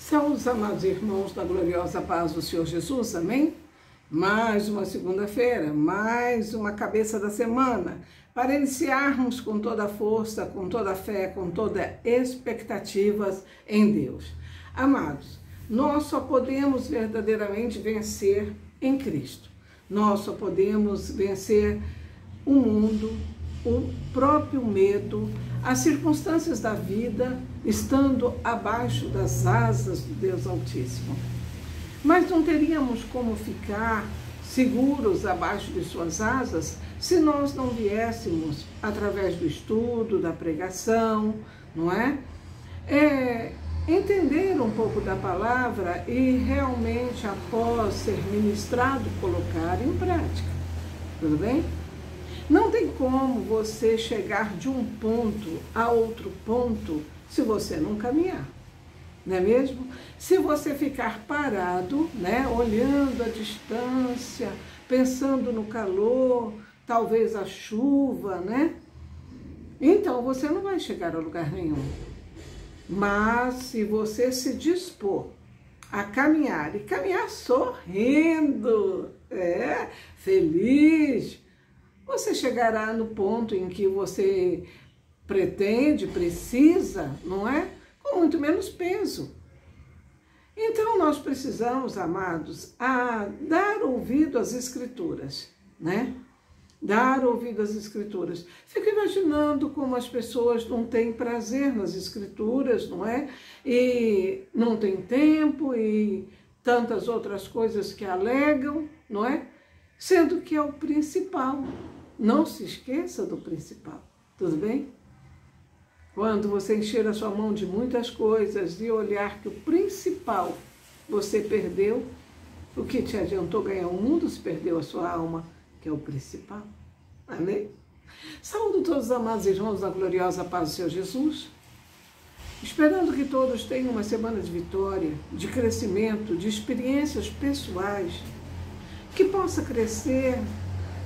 Saúde, amados irmãos, da gloriosa paz do Senhor Jesus, amém? Mais uma segunda-feira, mais uma cabeça da semana, para iniciarmos com toda a força, com toda a fé, com toda expectativas em Deus. Amados, nós só podemos verdadeiramente vencer em Cristo. Nós só podemos vencer o mundo, o próprio medo, as circunstâncias da vida, estando abaixo das asas do Deus Altíssimo. Mas não teríamos como ficar seguros abaixo de suas asas se nós não viéssemos através do estudo, da pregação, não é? Entender um pouco da palavra e realmente, após ser ministrado, colocar em prática. Tudo bem? Não tem como você chegar de um ponto a outro ponto se você não caminhar, não é mesmo? Se você ficar parado, né, olhando a distância, pensando no calor, talvez a chuva, né? Então você não vai chegar a lugar nenhum. Mas se você se dispor a caminhar, e caminhar sorrindo, feliz, você chegará no ponto em que você pretende, precisa, não é? Com muito menos peso. Então nós precisamos, amados, dar ouvido às Escrituras, né? Dar ouvido às Escrituras. Fico imaginando como as pessoas não têm prazer nas Escrituras, não é? E não tem tempo e tantas outras coisas que alegam, não é? Sendo que é o principal. Não se esqueça do principal, tudo bem? Quando você encher a sua mão de muitas coisas e olhar que o principal você perdeu, o que te adiantou ganhar o mundo se perdeu a sua alma, que é o principal. Amém? Saúdo todos os amados irmãos da gloriosa paz do Senhor Jesus, esperando que todos tenham uma semana de vitória, de crescimento, de experiências pessoais, que possa crescer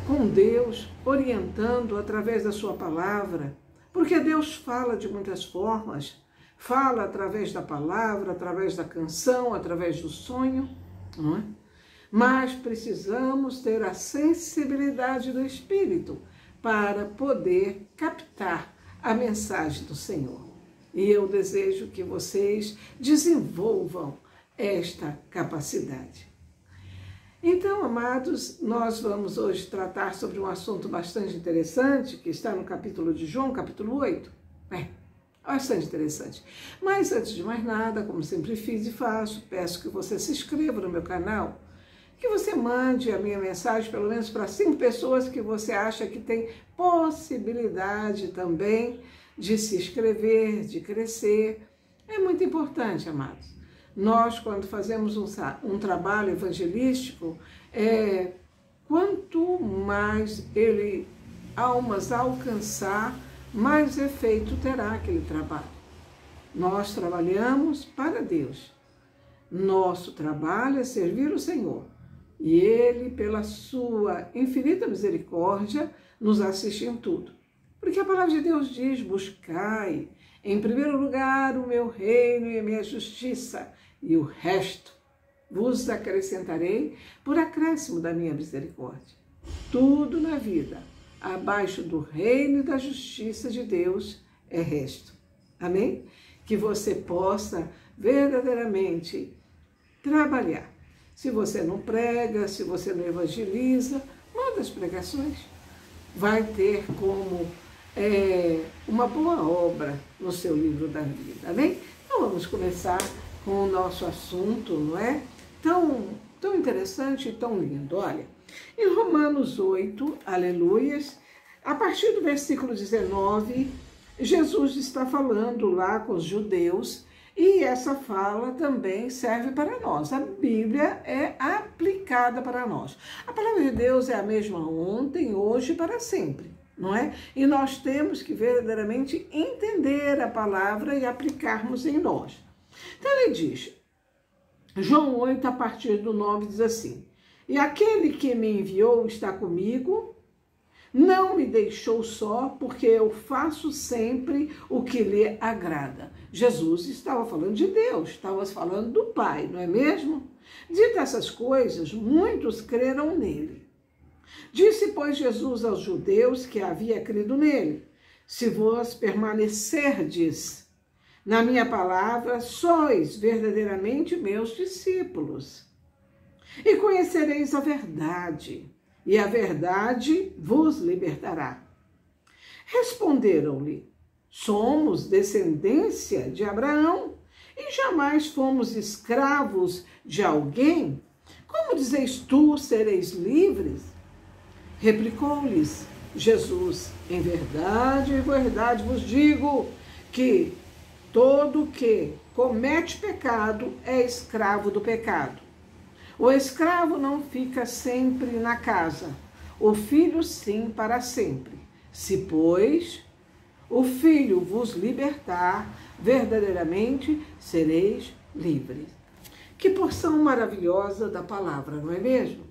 com Deus, orientando através da sua palavra, porque Deus fala de muitas formas, fala através da palavra, através da canção, através do sonho, não é? Mas precisamos ter a sensibilidade do Espírito para poder captar a mensagem do Senhor. E eu desejo que vocês desenvolvam esta capacidade. Então, amados, nós vamos hoje tratar sobre um assunto bastante interessante, que está no capítulo de João, capítulo 8. Bastante interessante. Mas, antes de mais nada, como sempre fiz e faço, peço que você se inscreva no meu canal, que você mande a minha mensagem, pelo menos para 5 pessoas que você acha que tem possibilidade também de se inscrever, de crescer. É muito importante, amados. Nós, quando fazemos um trabalho evangelístico, quanto mais almas alcançar, mais efeito terá aquele trabalho. Nós trabalhamos para Deus. Nosso trabalho é servir o Senhor. E Ele, pela sua infinita misericórdia, nos assiste em tudo. Porque a palavra de Deus diz: buscai em primeiro lugar o meu reino e a minha justiça, e o resto vos acrescentarei por acréscimo da minha misericórdia. Tudo na vida, abaixo do reino e da justiça de Deus, é resto. Amém? Que você possa verdadeiramente trabalhar. Se você não prega, se você não evangeliza, manda as pregações. Vai ter como uma boa obra no seu livro da vida, amém? Então vamos começar com o nosso assunto, não é? Tão interessante e tão lindo. Olha, em Romanos 8, aleluias, a partir do versículo 19, Jesus está falando lá com os judeus e essa fala também serve para nós. A Bíblia é aplicada para nós. A palavra de Deus é a mesma ontem, hoje e para sempre, não é? E nós temos que verdadeiramente entender a palavra e aplicarmos em nós. Então ele diz, João 8, a partir do 9, diz assim: e aquele que me enviou está comigo, não me deixou só, porque eu faço sempre o que lhe agrada. Jesus estava falando de Deus, estava falando do Pai, não é mesmo? Dito essas coisas, muitos creram nele. Disse, pois, Jesus aos judeus que havia crido nele: se vós permanecerdes na minha palavra, sois verdadeiramente meus discípulos. E conhecereis a verdade, e a verdade vos libertará. Responderam-lhe: somos descendência de Abraão, e jamais fomos escravos de alguém. Como dizeis tu, sereis livres? Replicou-lhes Jesus: em verdade vos digo que todo que comete pecado é escravo do pecado. O escravo não fica sempre na casa, o filho sim para sempre. Se, pois, o Filho vos libertar, verdadeiramente sereis livres. Que porção maravilhosa da palavra, não é mesmo?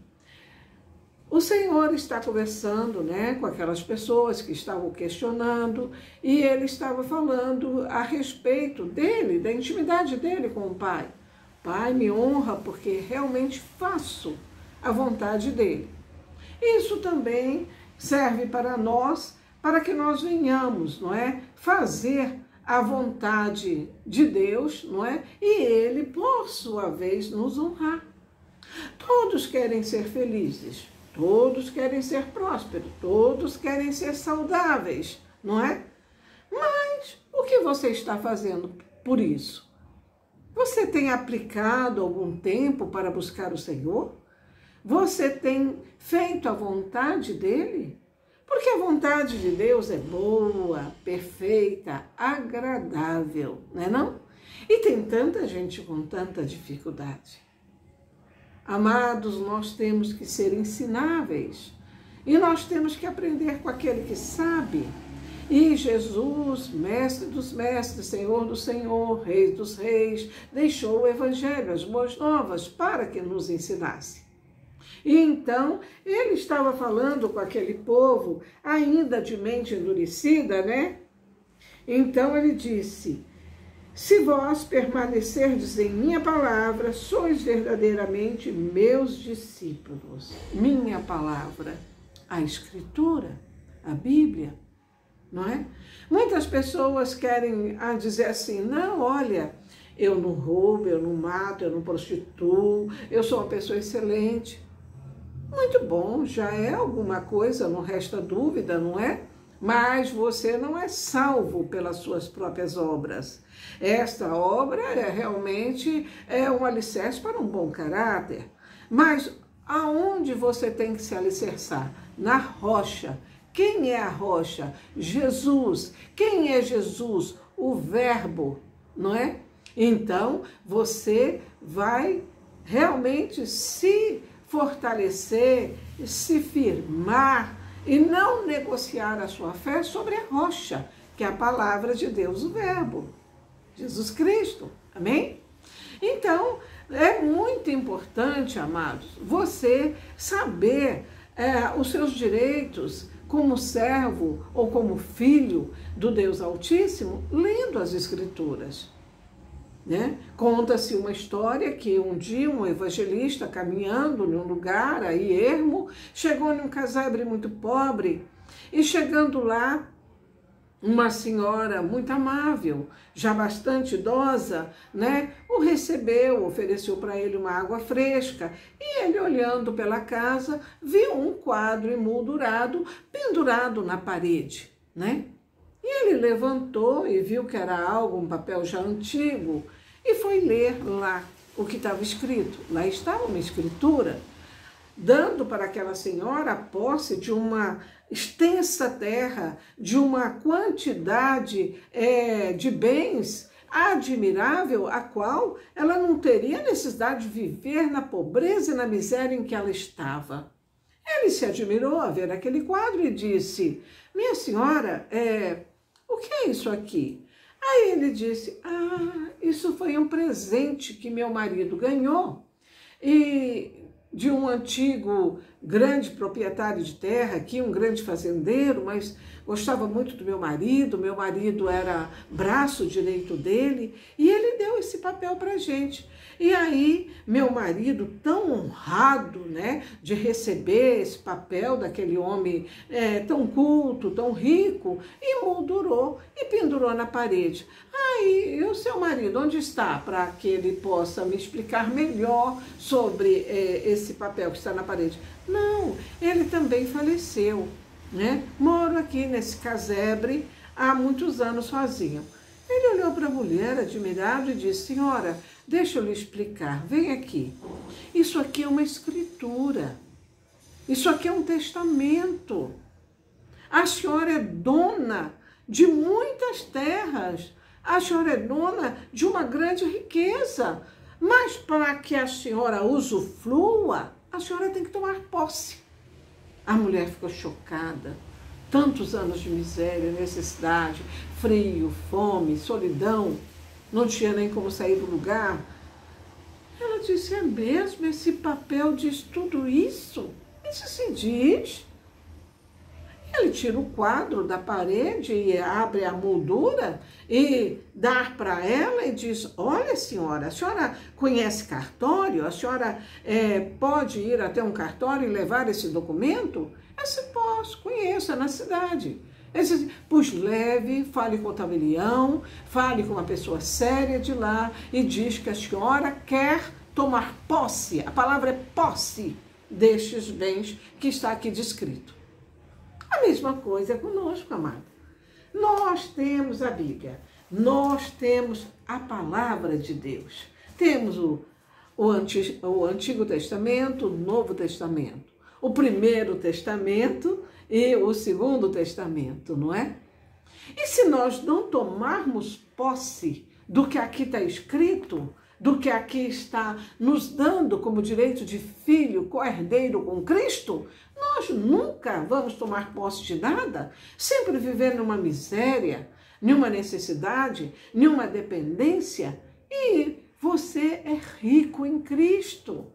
O Senhor está conversando, com aquelas pessoas que estavam questionando, e ele estava falando a respeito dele, da intimidade dele com o Pai. Pai, me honra porque realmente faço a vontade dele. Isso também serve para nós, para que nós venhamos, fazer a vontade de Deus, e ele, por sua vez, nos honrar. Todos querem ser felizes. Todos querem ser prósperos, todos querem ser saudáveis, não é? Mas o que você está fazendo por isso? Você tem aplicado algum tempo para buscar o Senhor? Você tem feito a vontade dele? Porque a vontade de Deus é boa, perfeita, agradável, não é não? E tem tanta gente com tanta dificuldade. Amados, nós temos que ser ensináveis e nós temos que aprender com aquele que sabe. E Jesus, mestre dos mestres, Senhor do Senhor, Rei dos reis, deixou o Evangelho, as boas novas, para que nos ensinasse. E então, ele estava falando com aquele povo, ainda de mente endurecida, Então ele disse: se vós permanecerdes em minha palavra, sois verdadeiramente meus discípulos. Minha palavra, a Escritura, a Bíblia, não é? Muitas pessoas querem dizer assim: não, olha, eu não roubo, eu não mato, eu não prostituo, eu sou uma pessoa excelente. Muito bom, já é alguma coisa, não resta dúvida, não é? Mas você não é salvo pelas suas próprias obras. Esta obra realmente é um alicerce para um bom caráter. Mas aonde você tem que se alicerçar? Na rocha. Quem é a rocha? Jesus. Quem é Jesus? O Verbo, não é? Então, você vai realmente se fortalecer, se firmar, e não negociar a sua fé sobre a rocha, que é a palavra de Deus, o Verbo, Jesus Cristo. Amém? Então, é muito importante, amados, você saber os seus direitos como servo ou como filho do Deus Altíssimo, lendo as Escrituras. Conta-se uma história que um dia um evangelista caminhando num lugar aí ermo, chegou num casebre muito pobre e chegando lá, uma senhora muito amável, já bastante idosa, o recebeu, ofereceu para ele uma água fresca e ele, olhando pela casa, viu um quadro emoldurado pendurado na parede, E ele levantou e viu que era um papel já antigo, e foi ler lá o que estava escrito. Lá estava uma escritura, dando para aquela senhora a posse de uma extensa terra, de uma quantidade de bens admirável, a qual ela não teria necessidade de viver na pobreza e na miséria em que ela estava. Ele se admirou a ver aquele quadro e disse: minha senhora, o que é isso aqui? Aí ele disse: isso foi um presente que meu marido ganhou, e de um antigo grande proprietário de terra aqui, um grande fazendeiro, mas gostava muito do meu marido era braço direito dele, e ele deu esse papel para a gente. E aí, meu marido, tão honrado, né, de receber esse papel daquele homem tão culto, tão rico, e moldurou e pendurou na parede. Aí, e o seu marido, onde está? Para que ele possa me explicar melhor sobre esse papel que está na parede. Não, ele também faleceu, né? Moro aqui nesse casebre há muitos anos sozinho. Ele olhou para a mulher, admirado, e disse: senhora, deixa eu lhe explicar, vem aqui. Isso aqui é uma escritura, isso aqui é um testamento. A senhora é dona de muitas terras, a senhora é dona de uma grande riqueza, mas para que a senhora usufrua, a senhora tem que tomar posse. A mulher ficou chocada. Tantos anos de miséria, necessidade, frio, fome, solidão, não tinha nem como sair do lugar. Ela disse: é mesmo? Esse papel diz tudo isso? Isso se diz. Ele tira o quadro da parede e abre a moldura e dá para ela e diz: olha, senhora, a senhora conhece cartório? A senhora pode ir até um cartório e levar esse documento? Eu disse: posso, conheço, é na cidade. Ele disse: pois leve, fale com o tabelião, fale com uma pessoa séria de lá e diz que a senhora quer tomar posse, a palavra é posse, destes bens que está aqui descrito. A mesma coisa é conosco, amado. Nós temos a Bíblia, nós temos a palavra de Deus. Temos o Antigo Testamento, o Novo Testamento, o Primeiro Testamento e o Segundo Testamento, não é? E se nós não tomarmos posse do que aqui está escrito, do que aqui está nos dando como direito de filho, co-herdeiro com Cristo, nós nunca vamos tomar posse de nada, sempre viver numa miséria, numa necessidade, numa dependência. E você é rico em Cristo,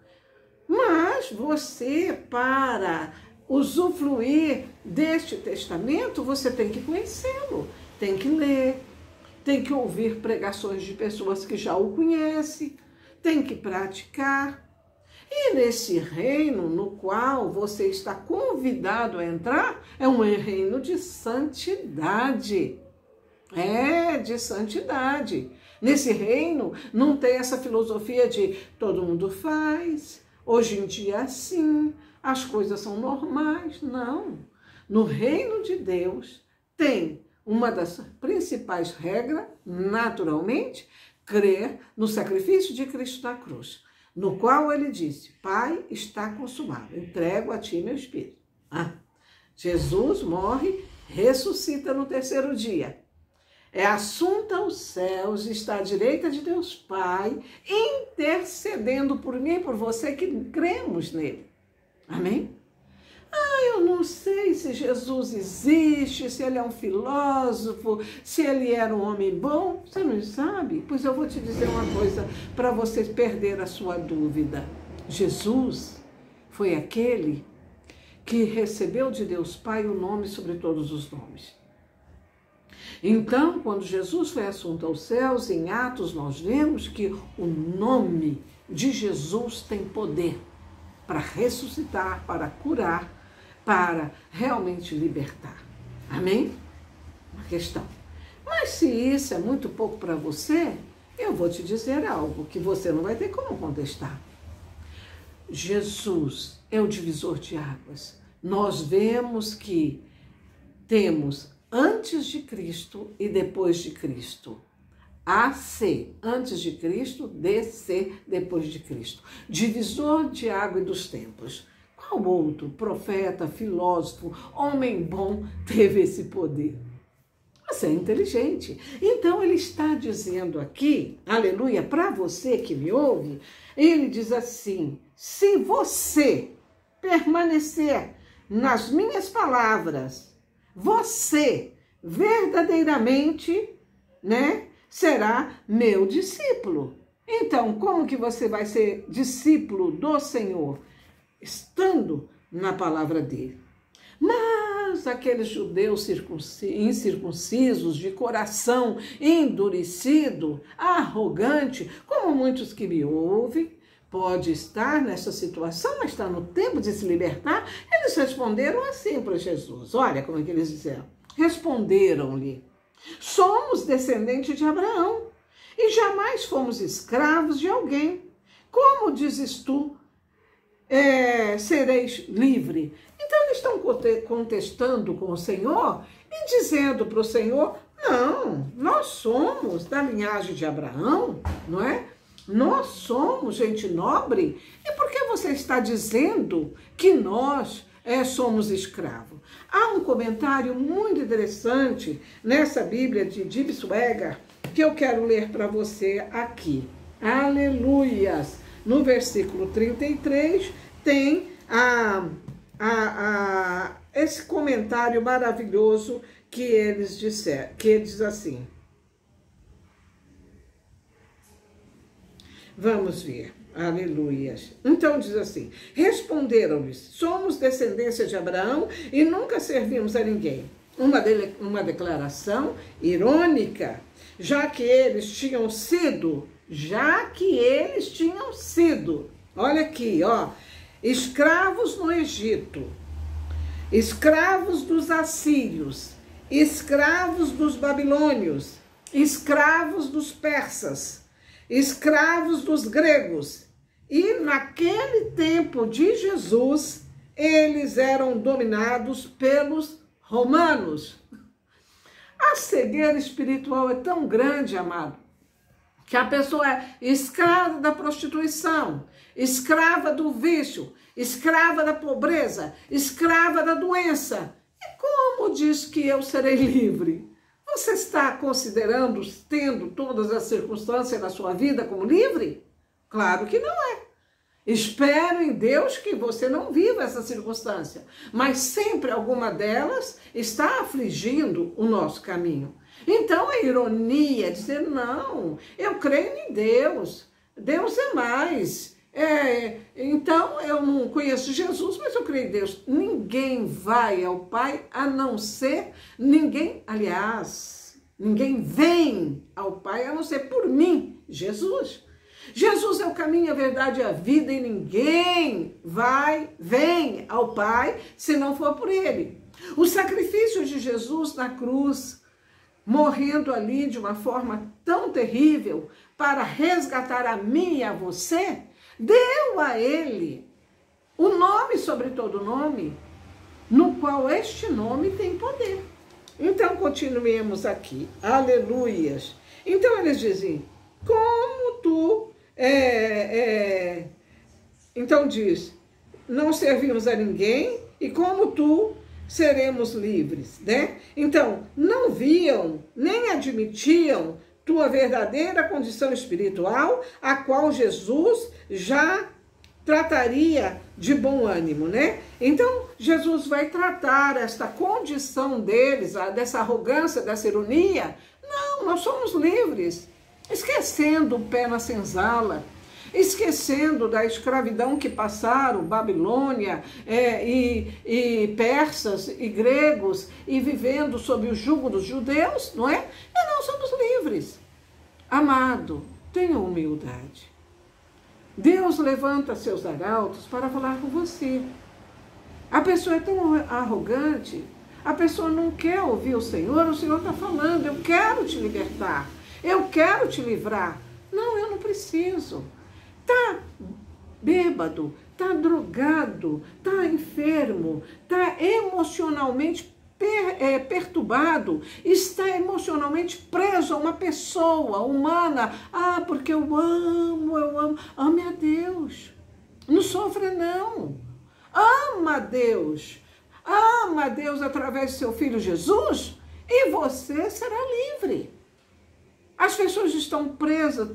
mas você, para usufruir deste testamento, você tem que conhecê-lo, tem que ler, tem que ouvir pregações de pessoas que já o conhecem, tem que praticar. E nesse reino no qual você está convidado a entrar, é um reino de santidade. É, de santidade. Nesse reino não tem essa filosofia de todo mundo faz, hoje em dia é assim, as coisas são normais. Não. No reino de Deus tem uma das principais regras, naturalmente, crer no sacrifício de Cristo na cruz, no qual ele disse: Pai, está consumado, entrego a ti meu espírito. Jesus morre, ressuscita no terceiro dia. É assunto aos céus, está à direita de Deus Pai, intercedendo por mim e por você que cremos nele. Amém? Eu não sei se Jesus existe, se ele é um filósofo, se ele era um homem bom. Você não sabe? Pois eu vou te dizer uma coisa para você perder a sua dúvida. Jesus foi aquele que recebeu de Deus Pai o nome sobre todos os nomes. Então, quando Jesus foi assunto aos céus, em Atos nós vemos que o nome de Jesus tem poder para ressuscitar, para curar, para realmente libertar. Amém? Uma questão. Mas se isso é muito pouco para você, eu vou te dizer algo que você não vai ter como contestar. Jesus é o divisor de águas. Nós vemos que temos antes de Cristo e depois de Cristo. AC, antes de Cristo, DC, depois de Cristo. Divisor de água e dos tempos. Qual outro profeta, filósofo, homem bom teve esse poder? Você é inteligente. Então ele está dizendo aqui, aleluia, para você que me ouve, ele diz assim: se você permanecer nas minhas palavras, você verdadeiramente, será meu discípulo. Então, como que você vai ser discípulo do Senhor? Estando na palavra dele. Mas aqueles judeus incircuncisos, de coração endurecido, arrogante, como muitos que me ouvem, pode estar nessa situação, mas está no tempo de se libertar, eles responderam assim para Jesus. Olha como é que eles disseram. Responderam-lhe: somos descendentes de Abraão e jamais fomos escravos de alguém. Como dizes tu, sereis livre? Então eles estão contestando com o Senhor e dizendo para o Senhor: não, nós somos da linhagem de Abraão, não é? Nós somos gente nobre. E por que você está dizendo que nós somos escravos? Há um comentário muito interessante nessa Bíblia de J.I. Swagger que eu quero ler para você aqui. Aleluias! No versículo 33 tem esse comentário maravilhoso que eles disseram, que diz assim. Vamos ver. Aleluias. Então diz assim: responderam-lhes: somos descendência de Abraão e nunca servimos a ninguém. Uma declaração irônica, já que eles tinham sido, olha aqui, ó, escravos no Egito, escravos dos assírios, escravos dos babilônios, escravos dos persas, escravos dos gregos. E naquele tempo de Jesus, eles eram dominados pelos romanos. A cegueira espiritual é tão grande, amado, que a pessoa é escrava da prostituição, escrava do vício, escrava da pobreza, escrava da doença. E como diz que eu serei livre? Você está considerando, tendo todas as circunstâncias na sua vida como livre? Claro que não é. Espero em Deus que você não viva essa circunstância, mas sempre alguma delas está afligindo o nosso caminho. Então é ironia dizer: não, eu creio em Deus, Deus é mais. Então eu não conheço Jesus, mas eu creio em Deus. Ninguém vai ao Pai a não ser ninguém, aliás, ninguém vem ao Pai a não ser por mim, Jesus. Jesus é o caminho, a verdade e a vida, e ninguém vem ao Pai se não for por ele. O sacrifício de Jesus na cruz, morrendo ali de uma forma tão terrível para resgatar a mim e a você, deu a ele o nome sobre todo nome, no qual este nome tem poder. Então, continuemos aqui. Aleluias. Então, eles dizem: como tu... Então diz: não servimos a ninguém, e como tu seremos livres, né? Então, não viam, nem admitiam tua verdadeira condição espiritual, a qual Jesus já trataria de bom ânimo, né? Então, Jesus vai tratar esta condição deles, dessa arrogância, dessa ironia. Não, nós somos livres. Esquecendo o pé na senzala, esquecendo da escravidão que passaram, Babilônia e persas e gregos, e vivendo sob o jugo dos judeus, não é? E nós somos livres. Amado, tenha humildade. Deus levanta seus arautos para falar com você. A pessoa é tão arrogante, a pessoa não quer ouvir o Senhor está falando: eu quero te libertar, eu quero te livrar. Não, eu não preciso. Está bêbado, está drogado, está enfermo, está emocionalmente perturbado, está emocionalmente preso a uma pessoa humana. Ah, porque eu amo. Ame a Deus. Não sofra, não. Ama a Deus. Ama a Deus através de seu Filho Jesus e você será livre. As pessoas estão presas,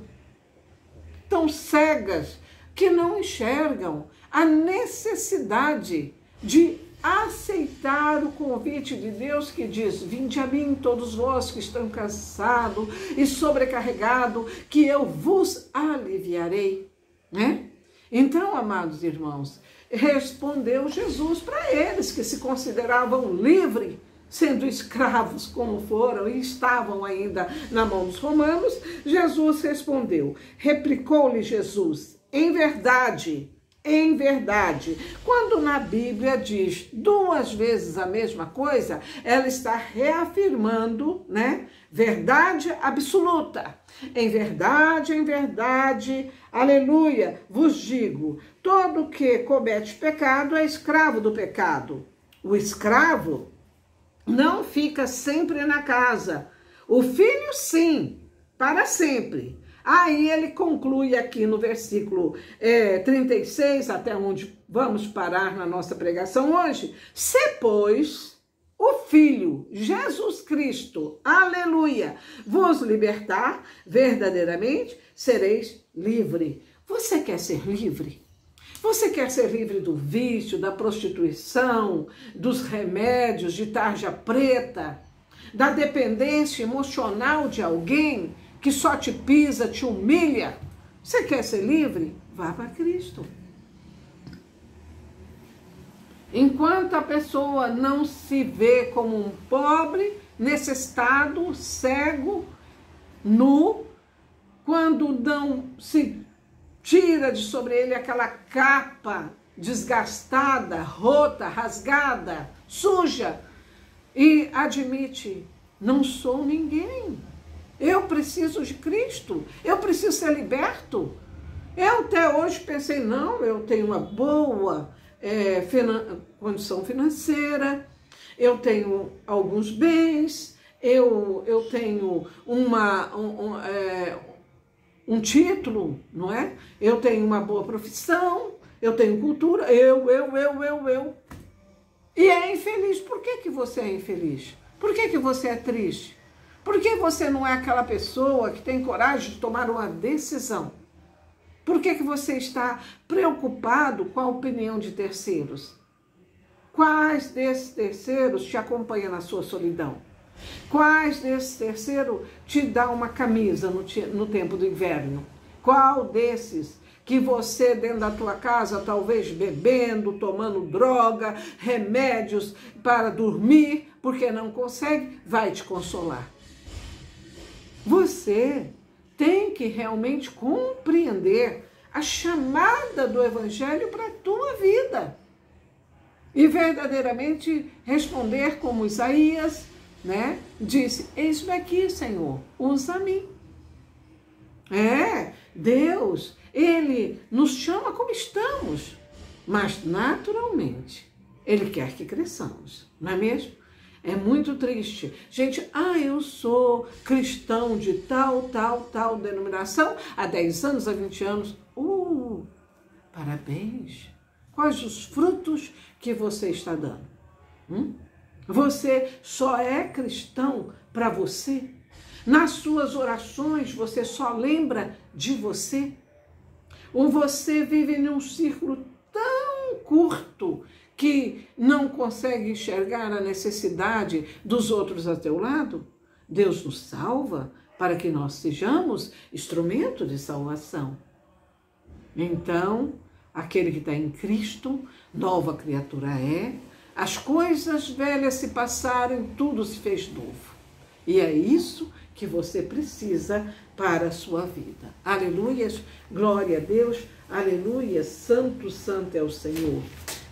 tão cegas, que não enxergam a necessidade de aceitar o convite de Deus que diz: vinde a mim todos vós que estão cansados e sobrecarregados, que eu vos aliviarei, né? Então, amados irmãos, respondeu Jesus para eles, que se consideravam livres, sendo escravos como foram e estavam ainda na mão dos romanos. Jesus respondeu, replicou-lhe Jesus, em verdade, quando na Bíblia diz 2 vezes a mesma coisa, ela está reafirmando, né? Verdade absoluta. Em verdade, aleluia, vos digo, todo que comete pecado é escravo do pecado. O escravo não fica sempre na casa. O filho, sim, para sempre. Aí ele conclui aqui no versículo 36, até onde vamos parar na nossa pregação hoje. Se, pois, o Filho, Jesus Cristo, aleluia, vos libertar, verdadeiramente sereis livre. Você quer ser livre? Você quer ser livre do vício, da prostituição, dos remédios, de tarja preta, da dependência emocional de alguém que só te pisa, te humilha? Você quer ser livre? Vá para Cristo. Enquanto a pessoa não se vê como um pobre, necessitado, cego, nu, quando não se tira de sobre ele aquela capa desgastada, rota, rasgada, suja, e admite, não sou ninguém. Eu preciso de Cristo, eu preciso ser liberto. Eu até hoje pensei, não, eu tenho uma boa condição financeira, eu tenho alguns bens, eu tenho um título, não é? Eu tenho uma boa profissão, eu tenho cultura, eu. E é infeliz. Por que você é infeliz? Por que você é triste? Por que você não é aquela pessoa que tem coragem de tomar uma decisão? Por que você está preocupado com a opinião de terceiros? Quais desses terceiros te acompanham na sua solidão? Quais desses terceiros te dá uma camisa no tempo do inverno? Qual desses que você dentro da tua casa, talvez bebendo, tomando droga, remédios para dormir, porque não consegue, vai te consolar? Você tem que realmente compreender a chamada do Evangelho para a tua vida e verdadeiramente responder como Isaías, né? Disse, eis-me aqui, Senhor, usa-me. Deus, Ele nos chama como estamos, mas naturalmente Ele quer que cresçamos, não é mesmo? É muito triste. Gente, eu sou cristão de tal denominação há 10 anos, há 20 anos. Parabéns. Quais os frutos que você está dando? Você só é cristão para você? Nas suas orações, você só lembra de você? Ou você vive num círculo tão curto que não consegue enxergar a necessidade dos outros a teu lado? Deus nos salva para que nós sejamos instrumento de salvação. Então, aquele que está em Cristo, nova criatura é, as coisas velhas se passaram, tudo se fez novo. E é isso que você precisa para a sua vida. Aleluias, glória a Deus, aleluia, santo, santo é o Senhor.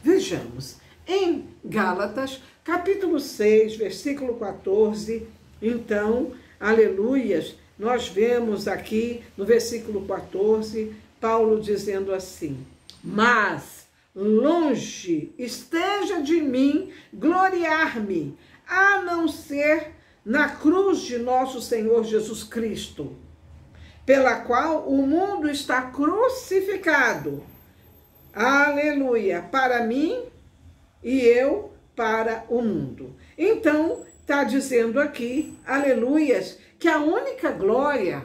Vejamos, em Gálatas, capítulo 6, versículo 14, então, aleluias, nós vemos aqui no versículo 14, Paulo dizendo assim, mas longe esteja de mim gloriar-me, a não ser na cruz de nosso Senhor Jesus Cristo, pela qual o mundo está crucificado. Aleluia, para mim e eu para o mundo. Então, está dizendo aqui, aleluias, que a única glória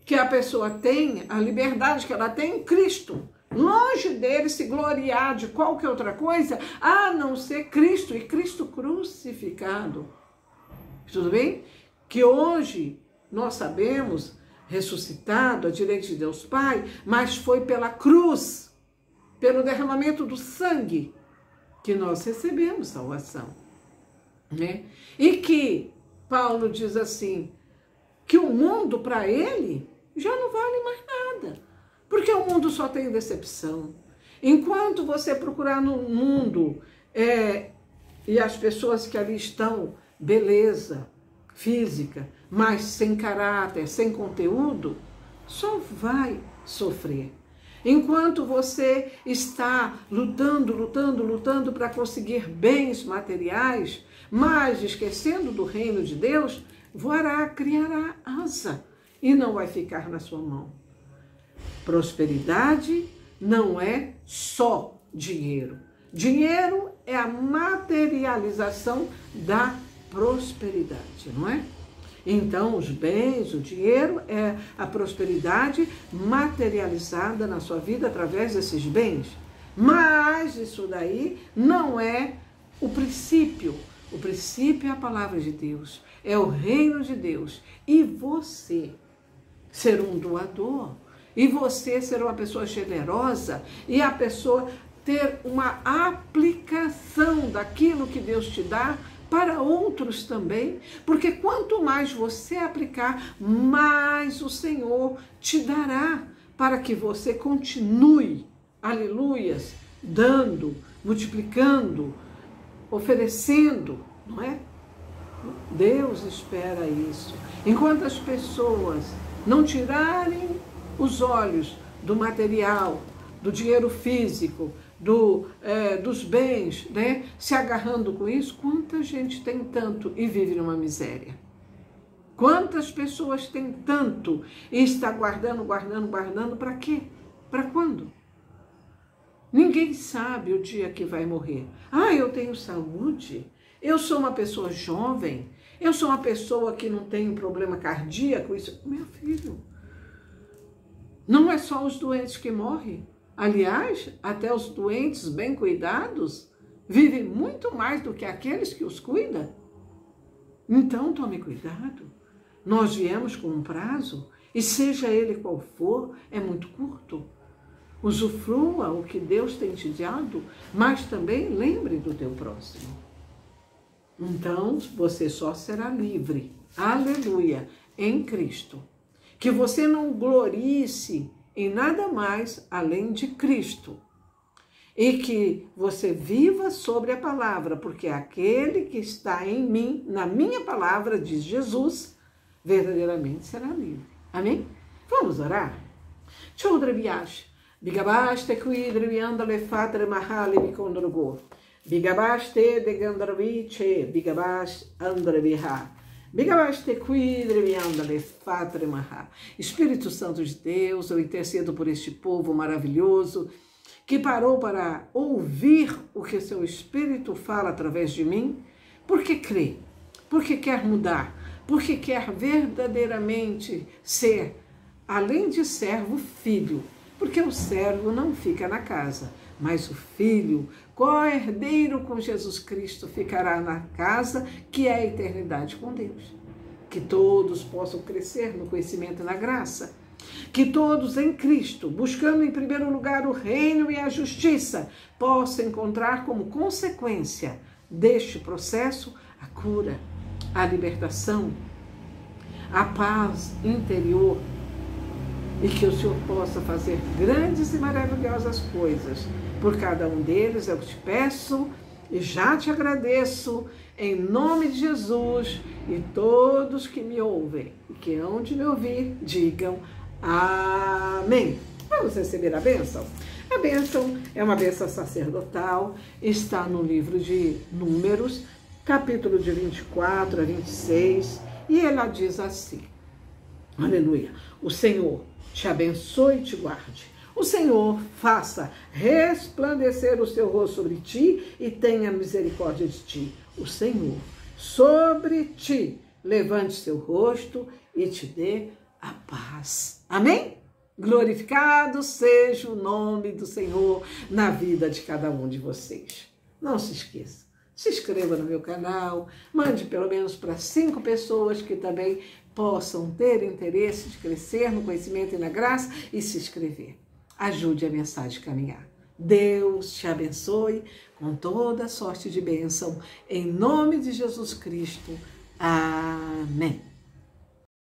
que a pessoa tem, a liberdade que ela tem em Cristo, longe dele se gloriar de qualquer outra coisa, a não ser Cristo e Cristo crucificado. Tudo bem? Que hoje nós sabemos, ressuscitado à direita de Deus Pai, mas foi pela cruz. pelo derramamento do sangue, que nós recebemos salvação, né? E que Paulo diz assim, que o mundo para ele já não vale mais nada, porque o mundo só tem decepção. Enquanto você procurar no mundo e as pessoas que ali estão, beleza física, mas sem caráter, sem conteúdo, só vai sofrer. Enquanto você está lutando para conseguir bens materiais, mas esquecendo do reino de Deus, voará, criará asa e não vai ficar na sua mão. Prosperidade não é só dinheiro. Dinheiro é a materialização da prosperidade, não é? Então, os bens, o dinheiro é a prosperidade materializada na sua vida através desses bens. Mas isso daí não é o princípio. O princípio é a palavra de Deus, é o reino de Deus. E você ser um doador, e você ser uma pessoa generosa, e a pessoa ter uma aplicação daquilo que Deus te dá para outros também, porque quanto mais você aplicar, mais o Senhor te dará, para que você continue, aleluias, dando, multiplicando, oferecendo, não é? Deus espera isso. Enquanto as pessoas não tirarem os olhos do material, do dinheiro físico, dos bens, né? Se agarrando com isso, quanta gente tem tanto e vive numa miséria? Quantas pessoas têm tanto e está guardando para quê? Para quando? Ninguém sabe o dia que vai morrer. Ah, eu tenho saúde, eu sou uma pessoa jovem, eu sou uma pessoa que não tem problema cardíaco. Isso, meu filho, não é só os doentes que morrem. Aliás, até os doentes bem cuidados vivem muito mais do que aqueles que os cuidam. Então, tome cuidado. Nós viemos com um prazo, e seja ele qual for, é muito curto. Usufrua o que Deus tem te dado, mas também lembre do teu próximo. Então, você só será livre, aleluia, em Cristo. Que você não glorie-se em nada mais além de Cristo. E que você viva sobre a palavra, porque aquele que está em mim, na minha palavra, diz Jesus, verdadeiramente será livre. Amém? Vamos orar? Chodrebiash, bigabaste cuidrebianda lefatre mahale bicondrogo, bigabaste de gandraviche, bigabaste andrebiha. Espírito Santo de Deus, eu intercedo por este povo maravilhoso que parou para ouvir o que seu Espírito fala através de mim, porque crê, porque quer mudar, porque quer verdadeiramente ser, além de servo, filho, porque o servo não fica na casa, mas o filho, co-herdeiro com Jesus Cristo, ficará na casa que é a eternidade com Deus. Que todos possam crescer no conhecimento e na graça. Que todos em Cristo, buscando em primeiro lugar o reino e a justiça, possam encontrar como consequência deste processo a cura, a libertação, a paz interior, e que o Senhor possa fazer grandes e maravilhosas coisas por cada um deles. Eu te peço e já te agradeço em nome de Jesus, e todos que me ouvem e que hão de me ouvir digam amém. Vamos receber a bênção? A bênção é uma bênção sacerdotal, está no livro de Números, capítulo de 24 a 26, e ela diz assim, aleluia, o Senhor te abençoe e te guarde. O Senhor faça resplandecer o seu rosto sobre ti e tenha misericórdia de ti. O Senhor sobre ti levante seu rosto e te dê a paz. Amém? Glorificado seja o nome do Senhor na vida de cada um de vocês. Não se esqueça, se inscreva no meu canal, mande pelo menos para 5 pessoas que também possam ter interesse de crescer no conhecimento e na graça e se inscrever. Ajude a mensagem a caminhar. Deus te abençoe com toda sorte de bênção. Em nome de Jesus Cristo. Amém.